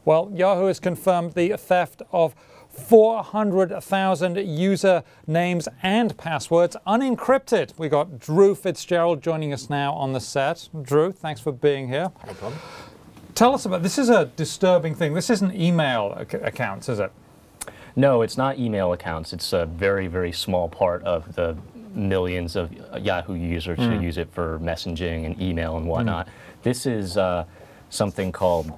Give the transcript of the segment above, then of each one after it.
Well, Yahoo has confirmed the theft of 400,000 user names and passwords unencrypted. We got Drew Fitzgerald joining us now on the set. Drew, thanks for being here. No problem. Tell us about this. Is a disturbing thing. This isn't email accounts, is it? No, it's not email accounts. It's a very, very small part of the millions of Yahoo users who use it for messaging and email and whatnot. This is something called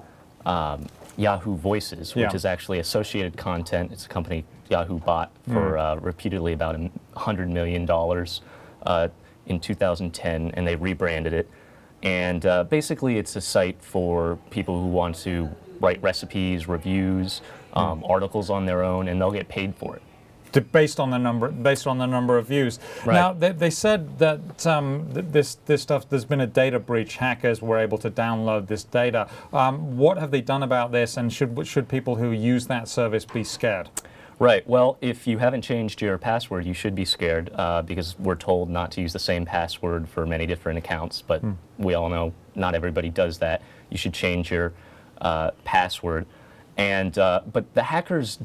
Yahoo Voices, which is actually associated content. It's a company Yahoo bought for repeatedly about $100 million in 2010, and they rebranded it. And basically, it's a site for people who want to write recipes, reviews, articles on their own, and they'll get paid for it. Based on the number of views. Right. Now they said that this stuff, there's been a data breach. Hackers were able to download this data. What have they done about this, and should people who use that service be scared? Right. Well, if you haven't changed your password, you should be scared because we're told not to use the same password for many different accounts. But we all know not everybody does that. You should change your password. And but the hackers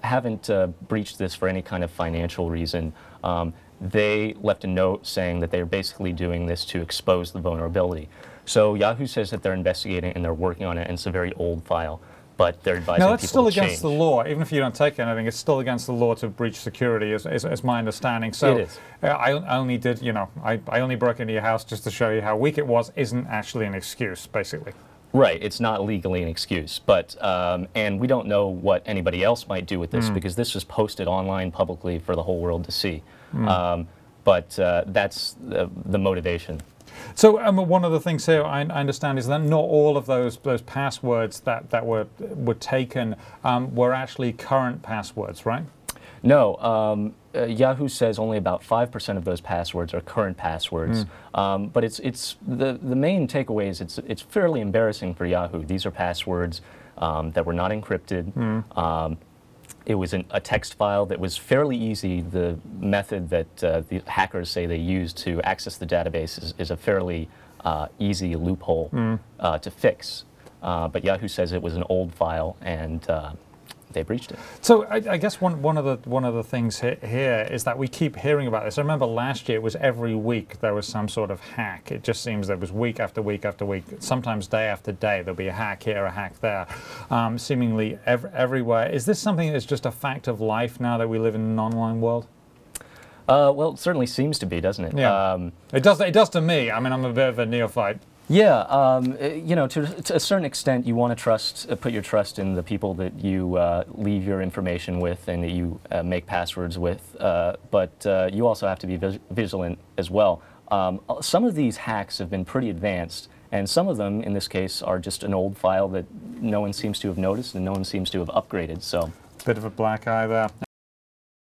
haven't breached this for any kind of financial reason. They left a note saying that they're basically doing this to expose the vulnerability. So Yahoo says that they're investigating and they're working on it, and it's a very old file. But they're advising now, that's people still to against the law. Even if you don't take anything, it's still against the law to breach security, is my understanding. So it is. I only did, I only broke into your house just to show you how weak it was. Isn't actually an excuse, basically. Right, it's not legally an excuse, but and we don't know what anybody else might do with this because this was posted online publicly for the whole world to see. But that's the motivation. So one of the things here I understand is that not all of those passwords that were taken were actually current passwords, right? No, Yahoo says only about 5% of those passwords are current passwords. But it's the main takeaway is it's fairly embarrassing for Yahoo. These are passwords that were not encrypted. It was a text file that was fairly easy. The method that the hackers say they used to access the database is a fairly easy loophole to fix. But Yahoo says it was an old file, and they breached it. So I guess one of the things here is that we keep hearing about this. I remember last year it was every week there was some sort of hack. It just seems there was week after week after week, sometimes day after day there'll be a hack here, a hack there, seemingly everywhere. Is this something that's just a fact of life now that we live in an online world? Well, it certainly seems to be, doesn't it? Yeah. It does to me. I mean, I'm a bit of a neophyte. Yeah, you know, to a certain extent, you want to put your trust in the people that you leave your information with and that you make passwords with, but you also have to be vigilant as well. Some of these hacks have been pretty advanced, and some of them, in this case, are just an old file that no one seems to have noticed and no one seems to have upgraded. So, bit of a black eye there.